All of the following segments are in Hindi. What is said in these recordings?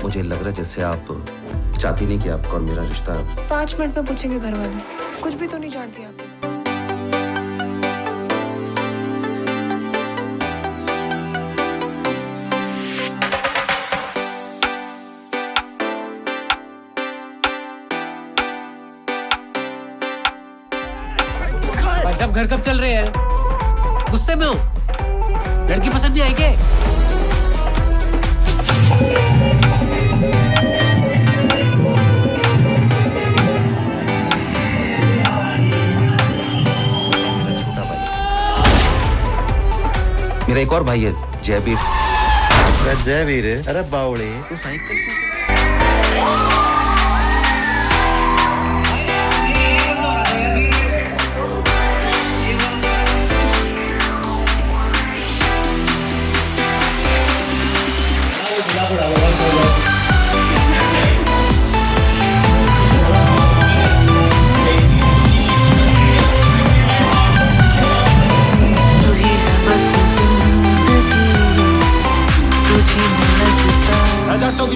मुझे लग रहा है जैसे आप चाहती नहीं कि आपका और मेरा रिश्ता। 5 मिनट में पूछेंगे घर वाले, कुछ भी तो नहीं जानती आप। भाई साहब घर कब चल रहे हैं? गुस्से में हो? लड़की पसंद नहीं आई क्या? छोटा भाई, मेरा एक और भाई है जयवीर। जयवीर, अरे बावड़े तू साइकिल की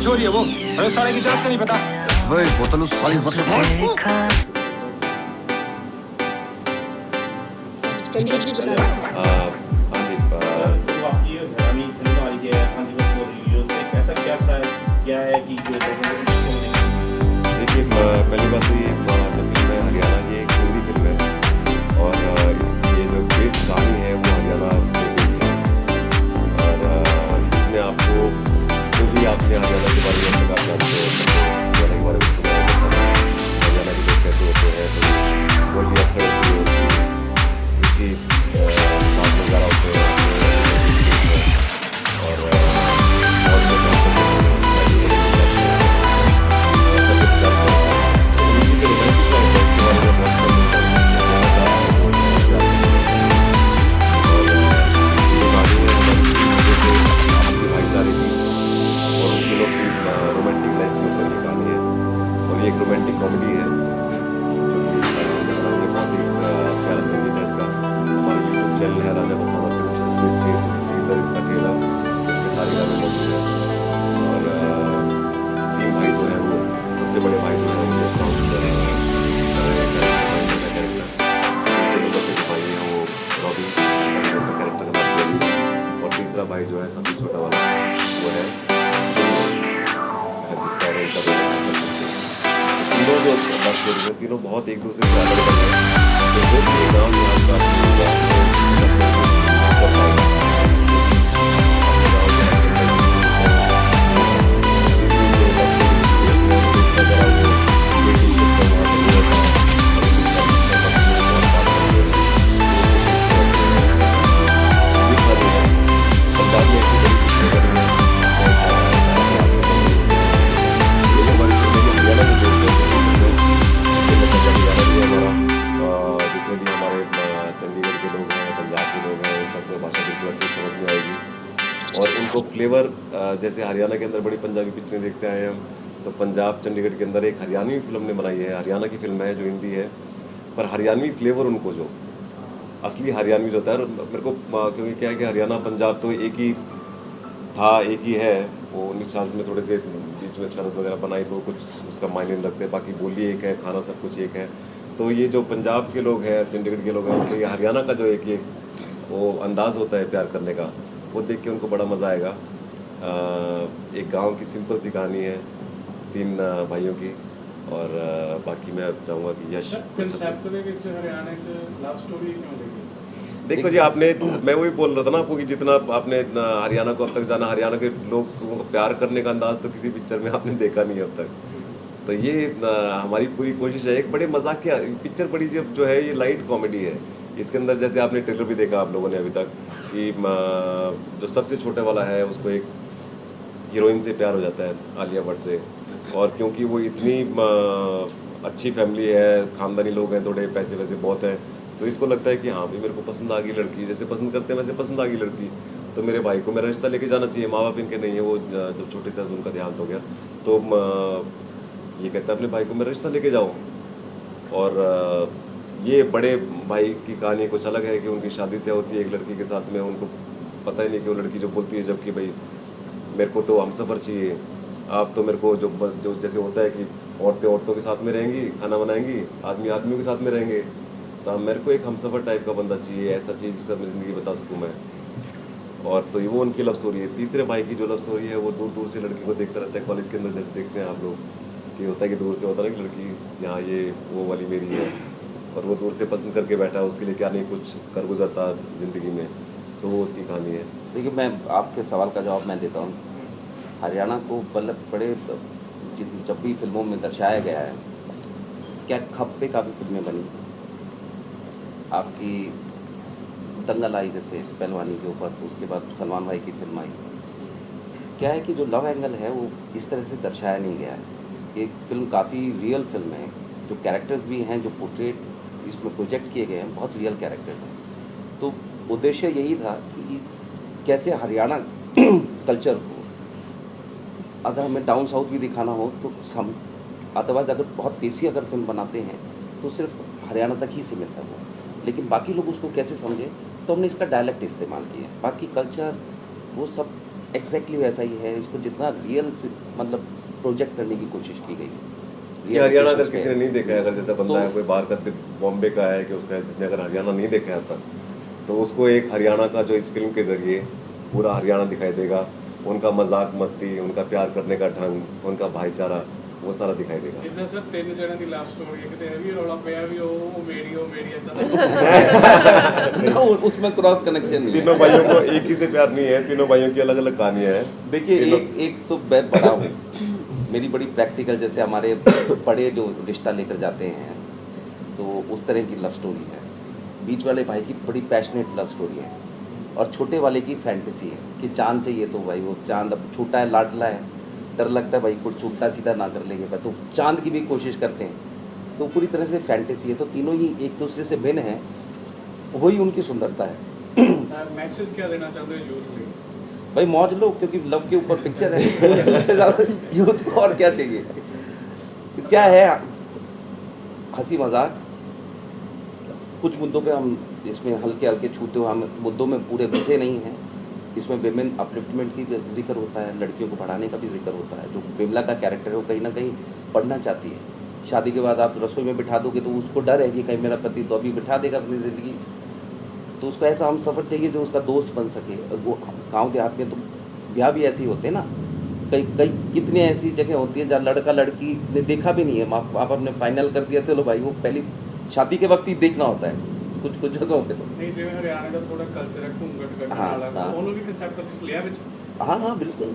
छोरी है वो, अरे साले की जात का नहीं पता। वही बोतल उस साली बस उठा। देखिए, पहली बात तो ये फिल्म है हरियाणा की एक हिंदी फिल्म है और ये जो बेस कहानी है वो हरियाणा पे बेस्ड है और इसमें आपको जो भी आपने हरियाणा के बारे में जानते हो, हरियाणा के बारे में हरियाणा के लोग कैसे होते हैं, तो बोली अक्सर होती है, रुचि साथ वगैरह होते हैं और रोमांटिक लाइफ के ऊपर ये कहानी है और ये एक रोमांटिक कॉमेडी है जो कि बहुत ही प्यारा संगीत है इसका। हमारा यूट्यूब चैनल है राजा बसाना फिल्म, उसमें इसके टीजर, इसका ट्रेलर, इसके सारे गाने मौजूद हैं और 3 भाई जो हैं वो सबसे बड़े भाई जो हैं वो भाई हैं वो रॉबिन का कैरेक्टर का और तीसरा भाई जो है सबसे छोटा वाला वो है तीनों जो बात करेंगे तीनों बहुत एक दूसरे से अलग अलग हैं। चंडीगढ़ के लोग हैं, पंजाब के लोग हैं, उन सबको भाषा बिल्कुल अच्छी समझ में आएगी और उनको फ्लेवर जैसे हरियाणा के अंदर बड़ी पंजाबी पिक्चरें देखते आए हम, तो पंजाब चंडीगढ़ के अंदर एक हरियाणवी फिल्म ने बनाई है, हरियाणा की फिल्म है जो हिंदी है, पर हरियाणवी फ्लेवर उनको जो असली हरियाणवी जो होता है मेरे को, क्योंकि क्या है कि हरियाणा पंजाब तो एक ही था, एक ही है। वो 19 में थोड़े से बीच में सरहद वगैरह बनाई तो कुछ उसका मायने नहीं लगते, बाकी बोली एक है, खाना सब कुछ एक है। तो ये जो पंजाब के लोग हैं, चंडीगढ़ के लोग हैं, उनको ये हरियाणा का जो एक वो अंदाज़ होता है प्यार करने का, वो देख के उनको बड़ा मज़ा आएगा। एक गांव की सिंपल सी कहानी है 3 भाइयों की और बाकी मैं चाहूँगा कि यश देखो जी, आपने मैं वही बोल रहा था ना आपको कि जितना आपने हरियाणा को अब तक जाना, हरियाणा के लोगों को प्यार करने का अंदाज़ तो किसी पिक्चर में आपने देखा नहीं अब तक। तो ये हमारी पूरी कोशिश है। एक बड़े मजाकिया पिक्चर बड़ी जो है ये लाइट कॉमेडी है। इसके अंदर जैसे आपने ट्रेलर भी देखा आप लोगों ने अभी तक कि जो सबसे छोटे वाला है उसको एक हीरोइन से प्यार हो जाता है, आलिया भट्ट से, और क्योंकि वो इतनी अच्छी फैमिली है, ख़ानदानी लोग हैं, थोड़े पैसे वैसे बहुत है, तो इसको लगता है कि हाँ भाई मेरे को पसंद आ गई लड़की, जैसे पसंद करते हैं वैसे पसंद आ गई लड़की, तो मेरे भाई को मेरा रिश्ता लेके जाना चाहिए। माँ बाप इनके नहीं है, वो जब छोटे थे तो उनका देहांत हो गया, तो ये कहता है अपने भाई को मेरा रिश्ता लेके जाओ। और ये बड़े भाई की कहानी कुछ अलग है कि उनकी शादी तय होती है एक लड़की के साथ में, उनको पता ही नहीं कि वो लड़की जो बोलती है जबकि भाई मेरे को तो हमसफ़र चाहिए, आप तो मेरे को जो जैसे होता है कि औरतें औरतों के साथ में रहेंगी, खाना बनाएंगी, आदमी आदमियों के साथ में रहेंगे, तो मेरे को एक हमसफ़र टाइप का बंदा चाहिए, ऐसा चीज़ का मैं ज़िंदगी बता सकूँ मैं। और तो ये वो उनकी लव स्टोरी है। तीसरे भाई की जो लव स्टोरी है वो दूर दूर से लड़की को देखता रहता है, कॉलेज के अंदर जैसे देखते हैं आप लोग कि होता है कि दूर से होता है ना कि लड़की यहाँ ये वो वाली मेरी है, और वो दूर से पसंद करके बैठा है, उसके लिए क्या नहीं कुछ कर गुजरता ज़िंदगी में, तो वो उसकी कहानी है। देखिए, मैं आपके सवाल का जवाब मैं देता हूँ। हरियाणा को मतलब बड़े जब भी फिल्मों में दर्शाया गया है, क्या खप्पे का भी फिल्में बनी, आपकी दंगल आई जैसे पहलवानी के ऊपर, उसके बाद सलमान भाई की फिल्म आई। क्या है कि जो लव एंगल है वो इस तरह से दर्शाया नहीं गया है। एक फिल्म काफ़ी रियल फिल्म है, जो कैरेक्टर्स भी हैं जो पोर्ट्रेट इसमें प्रोजेक्ट किए गए हैं बहुत रियल कैरेक्टर हैं। तो उद्देश्य यही था कि कैसे हरियाणा कल्चर को अगर हमें डाउन साउथ भी दिखाना हो तो हम अदरवाइज अगर बहुत देसी अगर फिल्म बनाते हैं तो सिर्फ हरियाणा तक ही सीमित है वो, लेकिन बाकी लोग उसको कैसे समझे, तो हमने इसका डायलेक्ट इस्तेमाल किया है। बाकी कल्चर वो सब एग्जैक्टली वैसा ही है, इसको जितना रियल से मतलब प्रोजेक्ट करने की कोशिश की गई है। ये हरियाणा अगर किसी ने नहीं देखा है, अगर जैसा बंदा तो- है कोई बाहर का बॉम्बे का है कि उसका जिसने अगर हरियाणा नहीं देखा है अब तक, तो उसको एक हरियाणा का जो इस फिल्म के जरिए पूरा हरियाणा दिखाई देगा, उनका मजाक मस्ती, उनका प्यार करने का ढंग, उनका भाईचारा, वो सारा दिखाई देगा। इतना सिर्फ 3 जणों की लव स्टोरी है कि भी रोला पिया भी वो मेरी इतना उसमें क्रॉस कनेक्शन नहीं है। तीनों भाइयों को एक ही से प्यार नहीं है, तीनों भाइयों की अलग अलग कहानियां हैं। देखिए, एक तो मैं बड़ा हूँ, मेरी बड़ी प्रैक्टिकल, जैसे हमारे बड़े जो रिश्ता लेकर जाते हैं तो उस तरह की लव स्टोरी है। बीच वाले भाई की बड़ी पैशनेट लव स्टोरी है, और छोटे वाले की फैंटेसी है कि चांद चाहिए, तो भाई वो चांद अब छोटा है, लाडला है, डर लगता है भाई कुछ उल्टा सीधा ना कर लेंगे, तो चांद की भी कोशिश करते हैं। तो पूरी तरह से फैंटेसी है, तो तीनों ही एक दूसरे से भिन्न हैं, वही उनकी सुंदरता है। मैसेज क्या देना चाहते हो यूथ में? भाई मौज लो, क्योंकि लव के ऊपर पिक्चर है, उससे ज़्यादा यूथ को और क्या चाहिए। क्या है, हंसी मजाक, कुछ मुद्दों पे हम इसमें हल्के हल्के छूते हुए, हम मुद्दों में पूरे घुसे नहीं हैं। इसमें विमेन अपलिफ्टमेंट की जिक्र होता है, लड़कियों को बढ़ाने का भी जिक्र होता है। जो बिमला का कैरेक्टर है वो कहीं ना कहीं पढ़ना चाहती है। शादी के बाद आप रसोई में बिठा दोगे तो उसको डर है कि कहीं मेरा पति तो अभी बिठा देगा अपनी ज़िंदगी, तो उसको ऐसा हम सफ़र चाहिए जो उसका दोस्त बन सके। वो गाँव देहात में तो ब्याह भी ऐसे ही होते हैं ना, कई कितनी ऐसी जगह होती है जहाँ लड़का लड़की ने देखा भी नहीं है, आप आपने फाइनल कर दिया, चलो भाई, वो पहली शादी के वक्त ही देखना होता है कुछ जगहों पे। तो नहीं, जो हरियाणा का थोड़ा कल्चर है घूंघट करने हाँ, वाला, हाँ। उन्होंने भी कंसेप्ट कुछ लिया विच। हाँ बिल्कुल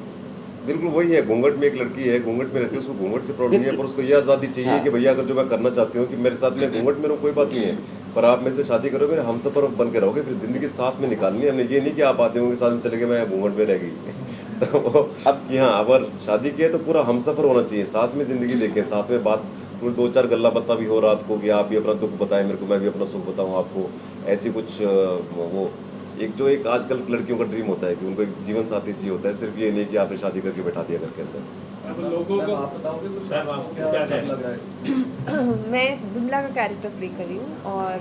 बिल्कुल वही है। घूंघट में एक लड़की है, घूंघट में रहती है, उसको घूंघट से प्रॉब्लम नहीं है, पर उसको ये आज़ादी चाहिए हाँ। कि भैया अगर जो मैं करना चाहती हूँ कि मेरे साथ में घूंघट में रहो, कोई बात नहीं है, पर आप मेरे से शादी करोगे, हम सफर बन के रहोगे, फिर जिंदगी साथ में निकालनी है हमने। ये नहीं कि आप आदमियों के साथ में चले गए मैं घूंघट में रह गई। तो अब कि हाँ, अगर शादी की है तो पूरा हम सफर होना चाहिए, साथ में जिंदगी देखें, साथ में बात, थोड़ी 2-4 गल्ला बत्ता भी हो रात को कि आप भी अपना दुख बताएं मेरे को, मैं भी अपना सुख बताऊं आपको, ऐसी कुछ वो एक जो एक आजकल लड़कियों का ड्रीम होता है कि उनको एक जीवन साथी चाहिए होता है, सिर्फ ये नहीं कि आपने शादी करके बैठा दिया घर के अंदर। अब लोगों को आप बताओगे कुछ क्या लग रहा है? मैं बिमला का कैरेक्टर प्ले कर रही हूँ, और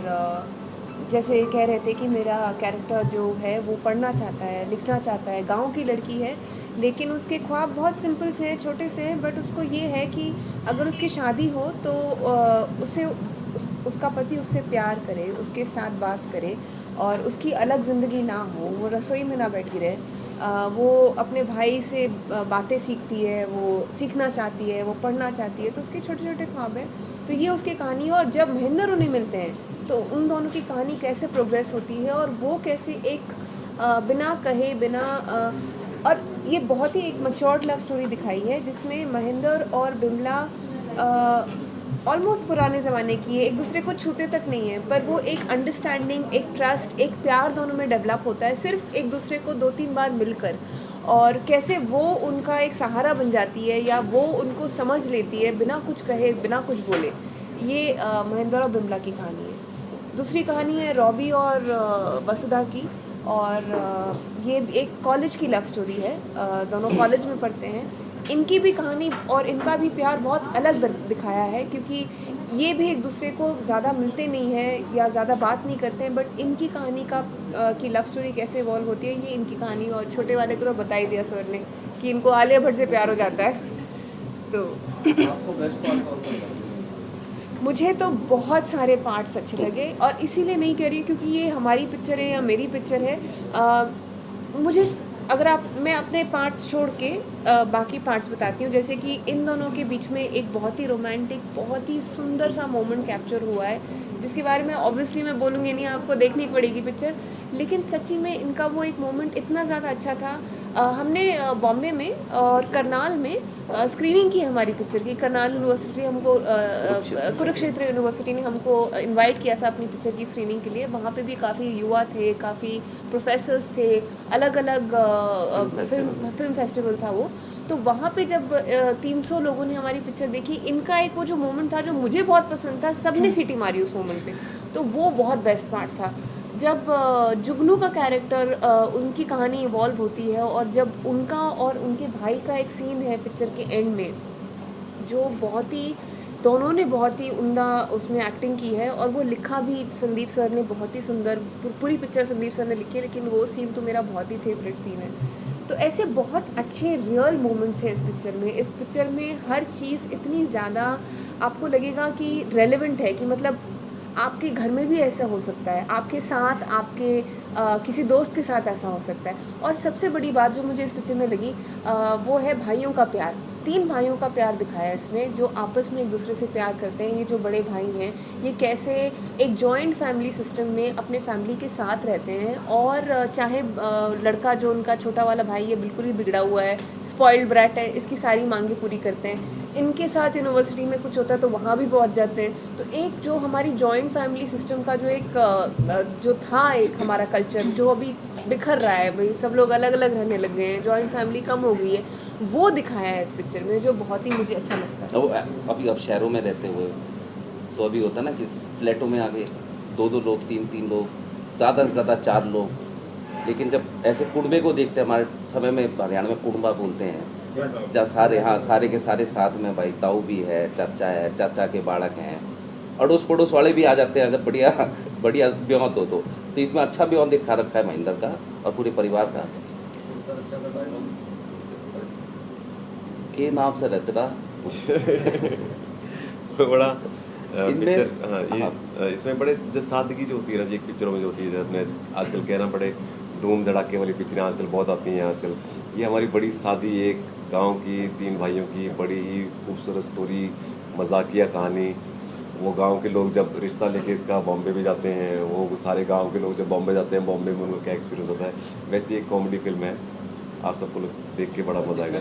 जैसे कह रहे थे कि मेरा कैरेक्टर जो है वो पढ़ना चाहता है, लिखना चाहता है, गांव की लड़की है, लेकिन उसके ख्वाब बहुत सिंपल से हैं, छोटे से हैं, बट उसको ये है कि अगर उसकी शादी हो तो उसका पति उससे प्यार करे, उसके साथ बात करे, और उसकी अलग ज़िंदगी ना हो, वो रसोई में ना बैठी रहे, वो अपने भाई से बातें सीखती है, वो सीखना चाहती है, वो पढ़ना चाहती है, तो उसके छोटे छोटे ख्वाब हैं। तो ये उसकी कहानी है, और जब महेंद्र उन्हें मिलते हैं तो उन दोनों की कहानी कैसे प्रोग्रेस होती है, और वो कैसे एक बिना कहे और ये बहुत ही एक मैच्योर्ड लव स्टोरी दिखाई है, जिसमें महेंद्र और बिमला ऑलमोस्ट पुराने ज़माने की है, एक दूसरे को छूते तक नहीं है, पर वो एक अंडरस्टैंडिंग, एक ट्रस्ट, एक प्यार दोनों में डेवलप होता है, सिर्फ एक दूसरे को 2-3 बार मिलकर, और कैसे वो उनका एक सहारा बन जाती है, या वो उनको समझ लेती है बिना कुछ कहे, बिना कुछ बोले। ये महेंद्र और बिमला की कहानी है। दूसरी कहानी है रॉबी और वसुधा की, और ये एक कॉलेज की लव स्टोरी है, दोनों कॉलेज में पढ़ते हैं। इनकी भी कहानी और इनका भी प्यार बहुत अलग दिखाया है, क्योंकि ये भी एक दूसरे को ज़्यादा मिलते नहीं हैं या ज़्यादा बात नहीं करते हैं, बट इनकी कहानी की लव स्टोरी कैसे इवॉल्व होती है, ये इनकी कहानी। और छोटे वाले को तो बता ही दिया सर ने कि इनको आलिया भट्ट से प्यार हो जाता है। तो आपको बेस्ट पार्ट कौन सा लगा? मुझे तो बहुत सारे पार्ट्स अच्छे लगे, और इसीलिए नहीं कह रही हूँ क्योंकि ये हमारी पिक्चर है या मेरी पिक्चर है। मुझे अगर आप मैं अपने पार्ट्स छोड़ के बाकी पार्ट्स बताती हूँ। जैसे कि इन दोनों के बीच में एक बहुत ही रोमांटिक, बहुत ही सुंदर सा मोमेंट कैप्चर हुआ है, जिसके बारे में ऑब्वियसली मैं बोलूँगी नहीं, आपको देखनी पड़ेगी पिक्चर। लेकिन सच्ची में इनका वो एक मोमेंट इतना ज़्यादा अच्छा था। हमने बॉम्बे में और करनाल में स्क्रीनिंग की हमारी पिक्चर की। करनाल यूनिवर्सिटी हमको कुरुक्षेत्र यूनिवर्सिटी ने हमको इनवाइट किया था अपनी पिक्चर की स्क्रीनिंग के लिए। वहाँ पे भी काफ़ी युवा थे, काफ़ी प्रोफेसर्स थे, अलग अलग फिल्म फेस्टिवल था वो। तो वहाँ पे जब 300 लोगों ने हमारी पिक्चर देखी, इनका एक वो जो मोमेंट था जो मुझे बहुत पसंद था, सबने सीटी मारी उस मोमेंट पे, तो वो बहुत बेस्ट पार्ट था। जब जुगनू का कैरेक्टर, उनकी कहानी इवॉल्व होती है, और जब उनका और उनके भाई का एक सीन है पिक्चर के एंड में, जो बहुत ही, दोनों ने बहुत ही उम्दा उसमें एक्टिंग की है, और वो लिखा भी संदीप सर ने बहुत ही सुंदर। पूरी पिक्चर संदीप सर ने लिखी है, लेकिन वो सीन तो मेरा बहुत ही फेवरेट सीन है। तो ऐसे बहुत अच्छे रियल मोमेंट्स हैं इस पिक्चर में। इस पिक्चर में हर चीज़ इतनी ज़्यादा आपको लगेगा कि रेलेवेंट है, कि मतलब आपके घर में भी ऐसा हो सकता है, आपके साथ, आपके किसी दोस्त के साथ ऐसा हो सकता है। और सबसे बड़ी बात जो मुझे इस पिक्चर में लगी, वो है भाइयों का प्यार। 3 भाइयों का प्यार दिखाया है इसमें, जो आपस में एक दूसरे से प्यार करते हैं। ये जो बड़े भाई हैं, ये कैसे एक जॉइंट फैमिली सिस्टम में अपने फैमिली के साथ रहते हैं। और चाहे लड़का जो उनका छोटा वाला भाई है, बिल्कुल ही बिगड़ा हुआ है, स्पॉइल्ड ब्रैट है, इसकी सारी मांगें पूरी करते हैं। इनके साथ यूनिवर्सिटी में कुछ होता है तो वहाँ भी पहुँच जाते हैं। तो एक जो हमारी जॉइंट फैमिली सिस्टम का जो एक जो था एक हमारा कल्चर, जो अभी बिखर रहा है, भाई सब लोग अलग अलग रहने लग गए हैं, जॉइंट फैमिली कम हो गई है, वो दिखाया है इस पिक्चर में, जो बहुत ही मुझे अच्छा लगता है। तो अभी अब शहरों में रहते हुए तो अभी होता है ना कि फ्लैटों में आगे 2-2 लोग, 3-3 लोग, ज़्यादा से ज़्यादा 4 लोग। लेकिन जब ऐसे कुड़बे को देखते हैं, हमारे समय में हरियाणा में कुड़बा बोलते हैं, जहाँ सारे, हाँ, सारे के सारे साथ में, भाई ताऊ भी है, चाचा है, चाचा के बालक हैं, अड़ोस पड़ोस वाले भी आ जाते हैं अगर बढ़िया बढ़िया ब्यों तो इसमें अच्छा ब्यों दिखा रखा है महेंद्र का और पूरे परिवार का। के नाम से रहता बड़ा इनमें, पिक्चर, हाँ, ये इसमें बड़े जो सादगी जो होती है ना जी, एक पिक्चरों में जो होती है, जैसे आजकल कहना बड़े धूम धड़ाके वाली पिक्चरें आजकल बहुत आती हैं आजकल। ये हमारी बड़ी सादी, एक गांव की 3 भाइयों की बड़ी ही खूबसूरत स्टोरी, मजाकिया कहानी। वो गांव के लोग जब रिश्ता लेके इसका बॉम्बे भी जाते हैं, वो सारे गांव के लोग जब बॉम्बे जाते हैं, बॉम्बे में उनको क्या एक्सपीरियंस होता है, वैसी एक कॉमेडी फिल्म है। आप सबको देख के बड़ा मजा आएगा।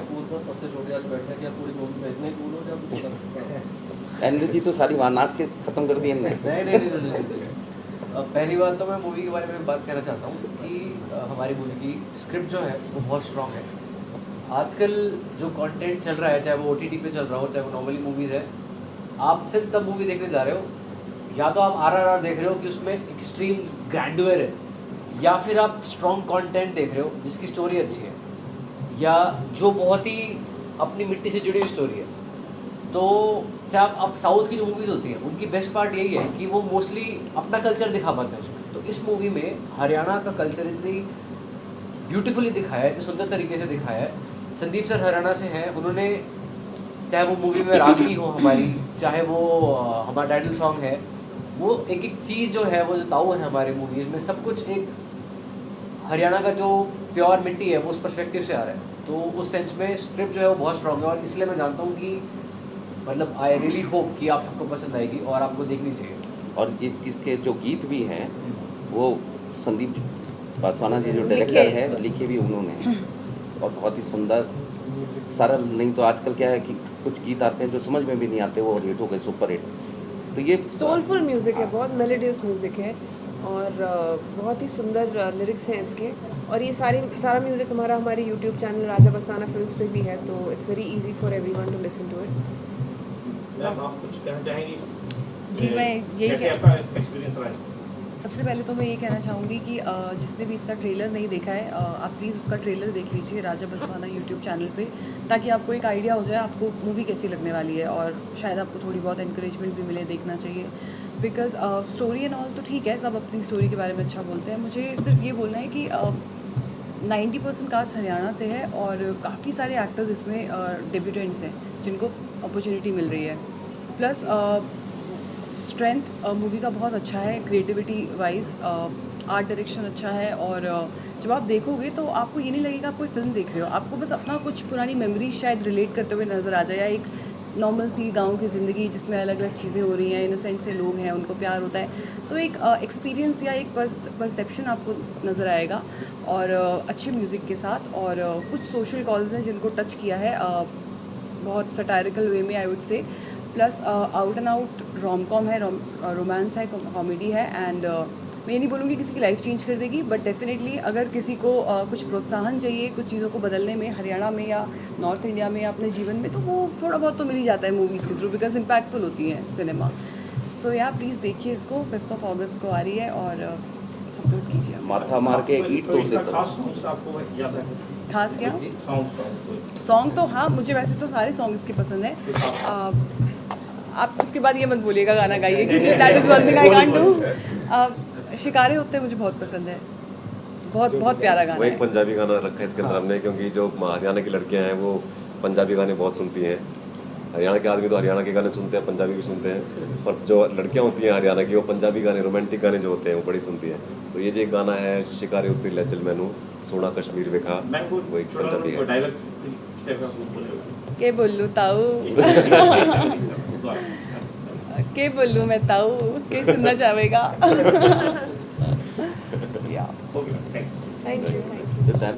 एनर्जी तो सारी वहाँ नाच के खत्म कर दी इनने। नहीं। पहली बात तो मैं मूवी के बारे में बात कहना चाहता हूँ कि हमारी मूवी की स्क्रिप्ट जो है वो बहुत स्ट्रॉन्ग है। आजकल जो कंटेंट चल रहा है, चाहे वो OTT पे चल रहा हो, चाहे वो नॉर्मली मूवीज़ है, आप सिर्फ तब मूवी देखने जा रहे हो, या तो आप RRR देख रहे हो कि उसमें एक्सट्रीम ग्रैंडुअर है, या फिर आप स्ट्रॉन्ग कंटेंट देख रहे हो जिसकी स्टोरी अच्छी है, या जो बहुत ही अपनी मिट्टी से जुड़ी हुई स्टोरी है। तो चाहे आप साउथ की जो मूवीज़ होती हैं, उनकी बेस्ट पार्ट यही है कि वो मोस्टली अपना कल्चर दिखा पाते हैं उसमें। तो इस मूवी में हरियाणा का कल्चर इतनी ब्यूटीफुली दिखाया है, इतने सुंदर तरीके से दिखाया है। संदीप सर हरियाणा से हैं, उन्होंने, चाहे वो मूवी में रागनी हो हमारी, चाहे वो हमारा टाइटल सॉन्ग है, वो एक एक चीज़ जो है, वो जो ताऊ है हमारे मूवीज़ में, सब कुछ एक हरियाणा का जो प्योर मिट्टी है वो उस पर्सपेक्टिव से आ रहा है। तो उस सेंस में स्क्रिप्ट जो है वो बहुत स्ट्रॉन्ग है, और इसलिए मैं जानता हूँ कि मतलब आई रियली होप कि आप सबको पसंद आएगी और आपको देखनी चाहिए। और इसके जो गीत भी हैं वो संदीप पासवाना जी जो डायरेक्टर है, लिखे भी उन्होंने, और बहुत ही सुंदर सरल। नहीं तो आजकल क्या है कि कुछ गीत आते हैं जो समझ में भी नहीं आते, वो हिट हो गए, सुपर हिट। तो ये सोलफुल म्यूज़िक है, बहुत मेलोडियस म्यूज़िक है, और बहुत ही सुंदर लिरिक्स हैं इसके। और ये सारा म्यूज़िक हमारे YouTube channel Raja Baswana films पे भी है, तो it's very easy for everyone to listen to it. Ma'am, आप कुछ कहना चाहेंगी? जी, मैं यही कैसे आपका एक्सपीरियंस रहा है? सबसे पहले तो मैं ये कहना चाहूँगी कि जिसने भी इसका ट्रेलर नहीं देखा है, आप प्लीज़ उसका ट्रेलर देख लीजिए राजा बसवाना यूट्यूब चैनल पे, ताकि आपको एक आइडिया हो जाए आपको मूवी कैसी लगने वाली है, और शायद आपको थोड़ी बहुत एनकरेजमेंट भी मिले, देखना चाहिए। बिकॉज स्टोरी एंड ऑल तो ठीक है, सब अपनी स्टोरी के बारे में अच्छा बोलते हैं। मुझे सिर्फ ये बोलना है कि 90% कास्ट हरियाणा से है और काफ़ी सारे एक्टर्स इसमें डेब्यूटेंट्स हैं जिनको अपॉर्चुनिटी मिल रही है। प्लस स्ट्रेंथ मूवी का बहुत अच्छा है, क्रिएटिविटी वाइज आर्ट डायरेक्शन अच्छा है और जब आप देखोगे तो आपको ये नहीं लगेगा आप कोई फिल्म देख रहे हो, आपको बस अपना कुछ पुरानी मेमोरी शायद रिलेट करते हुए नज़र आ जाए, या एक नॉर्मल सी गांव की ज़िंदगी जिसमें अलग अलग चीज़ें हो रही हैं, इनोसेंट से लोग हैं, उनको प्यार होता है, तो एक एक्सपीरियंस या एक परसेप्शन आपको नज़र आएगा और अच्छे म्यूज़िक के साथ और कुछ सोशल कॉजेज़ हैं जिनको टच किया है बहुत सटायरिकल वे में I would say. Plus out and out rom com है, रोमांस है, कॉमेडी है एंड मैं ये नहीं बोलूँगी किसी की लाइफ चेंज कर देगी, बट डेफिनेटली अगर किसी को कुछ प्रोत्साहन चाहिए कुछ चीज़ों को बदलने में हरियाणा में या नॉर्थ इंडिया में या अपने जीवन में, तो वो थोड़ा बहुत तो मिल ही जाता है मूवीज़ के थ्रू, बिकॉज इम्पैक्टफुल होती हैं सिनेमा। सो या प्लीज़ देखिए इसको, 5 अगस्त को आ रही है और सपोर्ट कीजिए। माथा मार के ईट तोड़ देता खास हूँ। songs आपको याद है? खास क्या Songs। सॉन्ग तो हाँ, मुझे वैसे तो सारे सॉन्ग इसके पसंद हैं। आप उसके बाद ये मत बोलिएगा गाना गाइए, क्योंकि that is one thing I can't do. शिकारे होते मुझे बहुत पसंद है, बहुत बहुत प्यारा गाना वो एक है। पंजाबी गाना रखा है इसके अंदर हमने, क्योंकि जो हरियाणा की लड़कियां हैं वो पंजाबी गाने बहुत सुनती हैं। हरियाणा के आदमी तो हरियाणा के गाने सुनते हैं, पंजाबी भी सुनते हैं, पर जो लड़कियां होती हैं हरियाणा की वो पंजाबी गाने, रोमांटिक गाने जो होते हैं वो बड़ी सुनती हैं। तो ये जो एक गाना है शिकारे उत्ती लैचल मैनू सोना कश्मीर वेखा, मैं वो एक पंजाबी है। डायलॉग टाइप का बोलेगा। के बोलूँ ताऊ, के बोलूँ मैं ताऊ, के सुनना चाहेगा। Okay, thank you. Thank you.